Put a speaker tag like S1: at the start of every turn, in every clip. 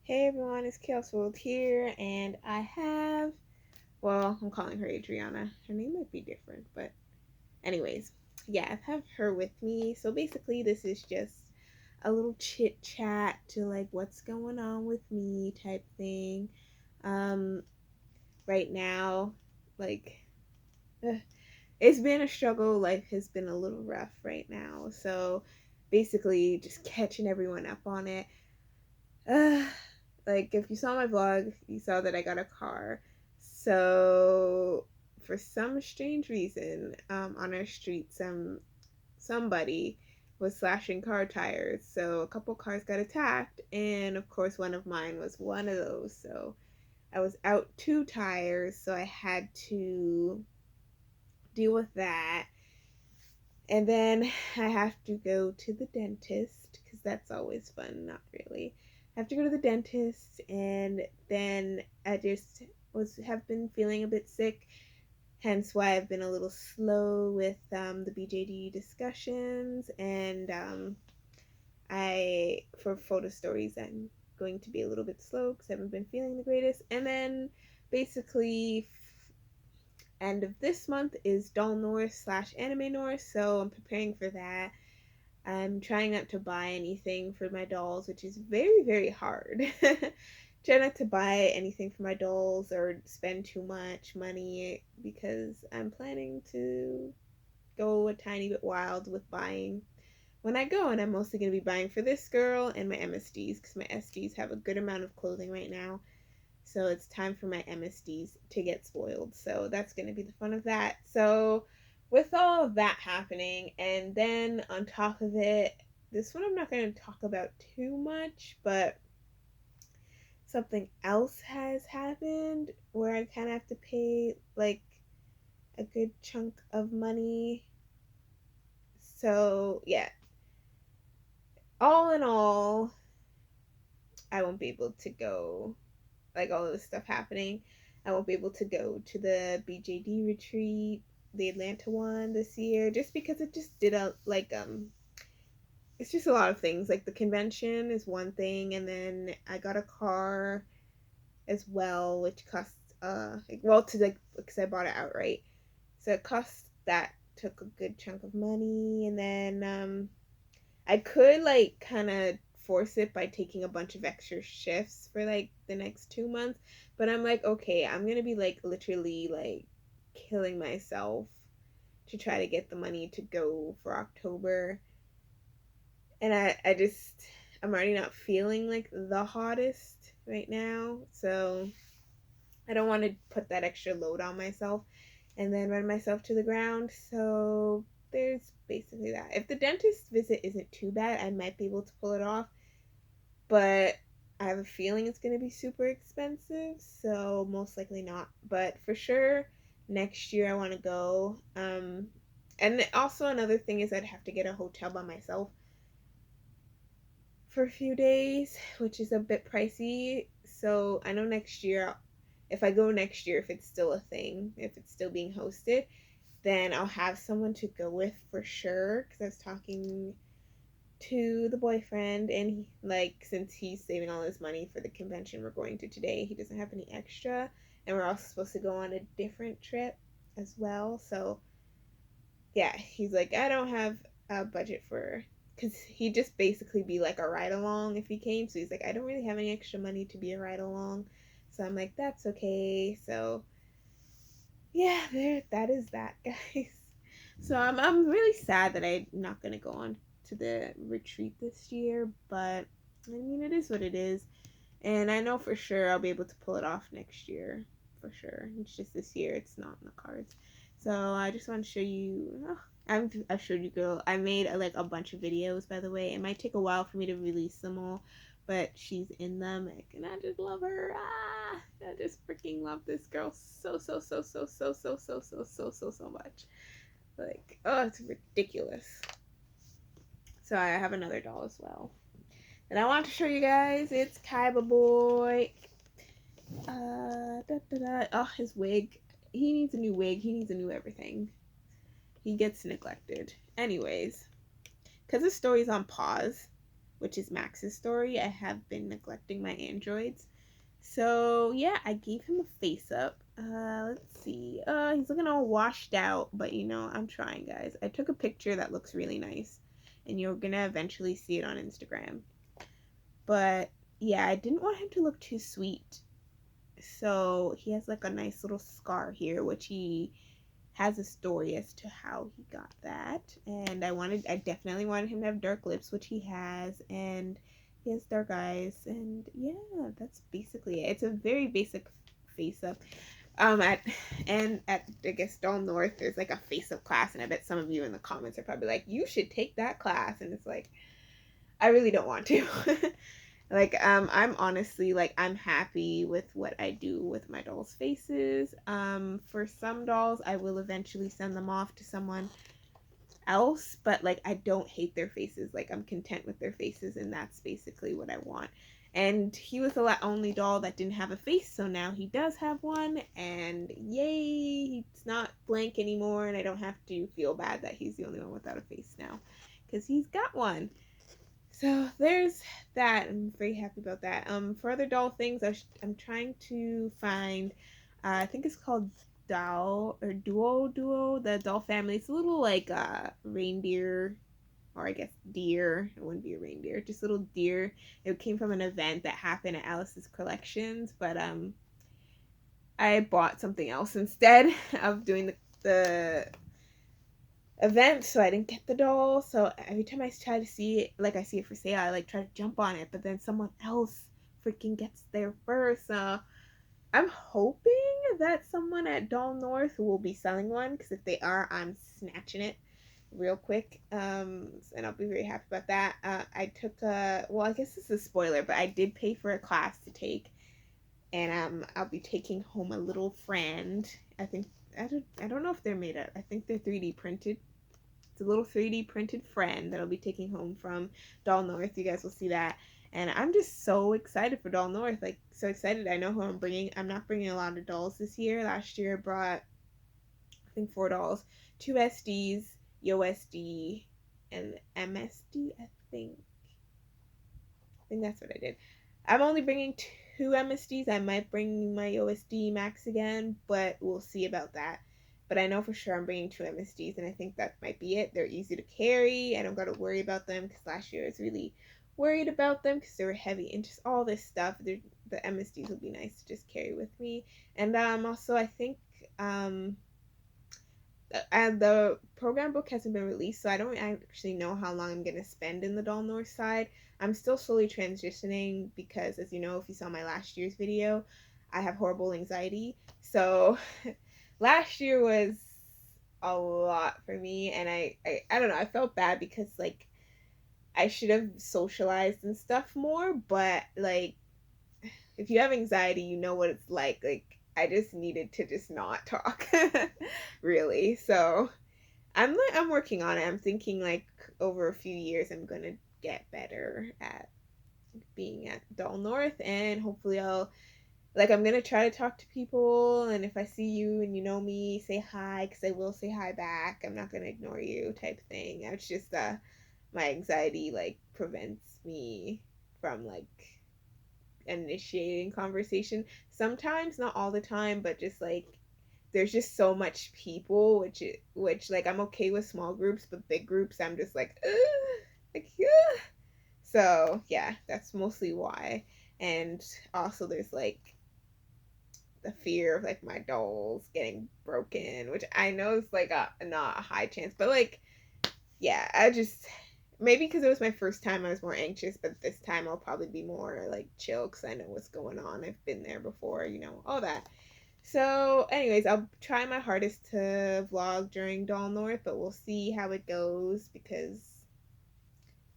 S1: Hey everyone, it's Kelswold here, and I'm calling her Adriana. Her name might be different, but anyways, yeah, I have her with me. So basically, this is just a little chit chat to like what's going on with me type thing. Um, right now, like, ugh, it's been a struggle. Life has been a little rough right now. So basically, just catching everyone up on it. Uh, like if you saw my vlog, you saw that I got a car. So for some strange reason, on our street, somebody was slashing car tires. So a couple cars got attacked, and of course one of mine was one of those. So I was out two tires, so I had to deal with that. And then I have to go to the dentist because that's always fun. Not really. I have to go to the dentist, and then I just was have been feeling a bit sick. Hence why I've been a little slow with the BJD discussions, and I for photo stories I'm going to be a little bit slow because I haven't been feeling the greatest. And then basically end of this month is Doll North slash Anime North, so I'm preparing for that. I'm trying not to buy anything for my dolls, which is very, very hard. Try not to buy anything for my dolls or spend too much money because I'm planning to go a tiny bit wild with buying when I go, and I'm mostly going to be buying for this girl and my MSDs because my SDs have a good amount of clothing right now. So it's time for my MSDs to get spoiled. So that's going to be the fun of that. So with all of that happening, and then on top of it, this one I'm not going to talk about too much, but something else has happened where I kind of have to pay like a good chunk of money. So yeah, all in all, I won't be able to go, like all of this stuff happening. I won't be able to go to the BJD retreat, the Atlanta one this year, just because it just did a it's just a lot of things. Like the convention is one thing, and then I got a car as well, which costs to like because I bought it outright, so it cost that took a good chunk of money, and then I could like kind of force it by taking a bunch of extra shifts for like the next 2 months, but I'm like, okay, I'm gonna be like literally like killing myself to try to get the money to go for October, and I'm already not feeling like the hottest right now, so I don't want to put that extra load on myself and then run myself to the ground. So there's basically that. If the dentist visit isn't too bad, I might be able to pull it off, but I have a feeling it's going to be super expensive, so most likely not. But for sure, next year I want to go. And also another thing is I'd have to get a hotel by myself for a few days, which is a bit pricey. So I know next year, if I go next year, if it's still a thing, if it's still being hosted, then I'll have someone to go with for sure. Because I was talking to the boyfriend, and he, like, since he's saving all his money for the convention we're going to today, he doesn't have any extra, and we're also supposed to go on a different trip as well. So yeah, he's like, I don't have a budget for, because he'd just basically be like a ride along if he came. So he's like, I don't really have any extra money to be a ride along. So I'm like, that's okay. So yeah, that is that, guys. So I'm really sad that I'm not gonna go on to the retreat this year, but I mean it is what it is, and I know for sure I'll be able to pull it off next year, for sure. It's just this year it's not in the cards. So I just want to show you. Oh, I showed you, girl. I made like a bunch of videos, by the way. It might take a while for me to release them all, but she's in them, and I just love her. I just freaking love this girl so much. Like, oh, it's ridiculous. So I have another doll as well. And I want to show you guys. It's Kaiba Boy. Oh, his wig. He needs a new wig. He needs a new everything. He gets neglected. Anyways, because the story's on pause, which is Max's story. I have been neglecting my androids. So yeah, I gave him a face up. Let's see. He's looking all washed out, but I'm trying, guys. I took a picture that looks really nice, and you're gonna eventually see it on Instagram. But yeah, I didn't want him to look too sweet. So he has like a nice little scar here, which he has a story as to how he got that. And I definitely wanted him to have dark lips, which he has, and he has dark eyes. And yeah, that's basically it. It's a very basic face up. At I guess Doll North, there's like a face up class, and I bet some of you in the comments are probably like, you should take that class. And it's like, I really don't want to. Like, I'm honestly, like, I'm happy with what I do with my dolls' faces. For some dolls, I will eventually send them off to someone else, but like, I don't hate their faces. Like, I'm content with their faces, and that's basically what I want. And he was the only doll that didn't have a face, so now he does have one, and yay, he's not blank anymore, and I don't have to feel bad that he's the only one without a face now, because he's got one. So there's that. I'm very happy about that. For other doll things, I'm trying to find. I think it's called Doll or Duo. The doll family. It's a little like reindeer, or I guess deer. It wouldn't be a reindeer, just a little deer. It came from an event that happened at Alice's Collections, but I bought something else instead of doing the event, so I didn't get the doll. So every time I try to see it, like I see it for sale, I like try to jump on it, but then someone else freaking gets there first. I'm hoping that someone at Doll North will be selling one, because if they are, I'm snatching it real quick. And I'll be very happy about that. I took well, I guess this is a spoiler, but I did pay for a class to take, and I'll be taking home a little friend. I think I don't know if they're made up. I think they're 3D printed. It's a little 3D printed friend that I'll be taking home from Doll North. You guys will see that. And I'm just so excited for Doll North. Like, so excited. I know who I'm bringing. I'm not bringing a lot of dolls this year. Last year I brought, I think, 4 dolls. 2 SDs, Yo SD, and MSD, I think. I think that's what I did. I'm only bringing 2 MSDs. I might bring my OSD Max again, but we'll see about that. But I know for sure I'm bringing 2 MSDs, and I think that might be it. They're easy to carry. I don't got to worry about them, because last year I was really worried about them because they were heavy and just all this stuff. The MSDs would be nice to just carry with me. And also, I think and the program book hasn't been released, so I don't actually know how long I'm going to spend in the Doll North side. I'm still slowly transitioning because, as you know, if you saw my last year's video, I have horrible anxiety. So last year was a lot for me, and I don't know, I felt bad because, like, I should have socialized and stuff more, but, like, if you have anxiety, you know what it's like. Like, I just needed to just not talk, really. So I'm working on it. I'm thinking, like, over a few years I'm gonna get better at being at Doll North, and hopefully I'm gonna try to talk to people, and if I see you and you know me, say hi, because I will say hi back. I'm not gonna ignore you, type thing. It's just my anxiety, like, prevents me from, like, initiating conversation sometimes, not all the time, but just like there's just so much people, which like I'm okay with small groups, but big groups I'm just like, ugh, like, ugh. So yeah, that's mostly why. And also there's like the fear of like my dolls getting broken, which I know is like not a high chance, but like, yeah, I just, maybe because it was my first time I was more anxious, but this time I'll probably be more like chill because I know what's going on. I've been there before, all that. So anyways, I'll try my hardest to vlog during Doll North, but we'll see how it goes because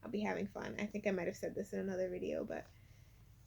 S1: I'll be having fun. I think I might have said this in another video, but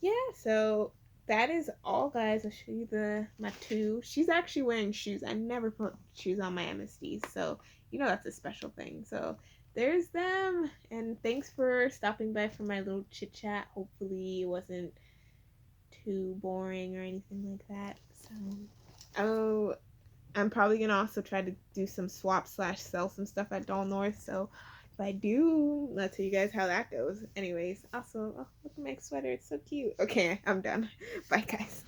S1: yeah, so that is all, guys. I'll show you my 2. She's actually wearing shoes. I never put shoes on my MSDs, so that's a special thing. So there's them, and thanks for stopping by for my little chit chat. Hopefully it wasn't too boring or anything like that. I'm probably gonna also try to do some swap/sell some stuff at Doll North, so If I do, I'll tell you guys how that goes. Anyways, also, oh, look at my sweater. It's so cute. Okay, I'm done. Bye, guys.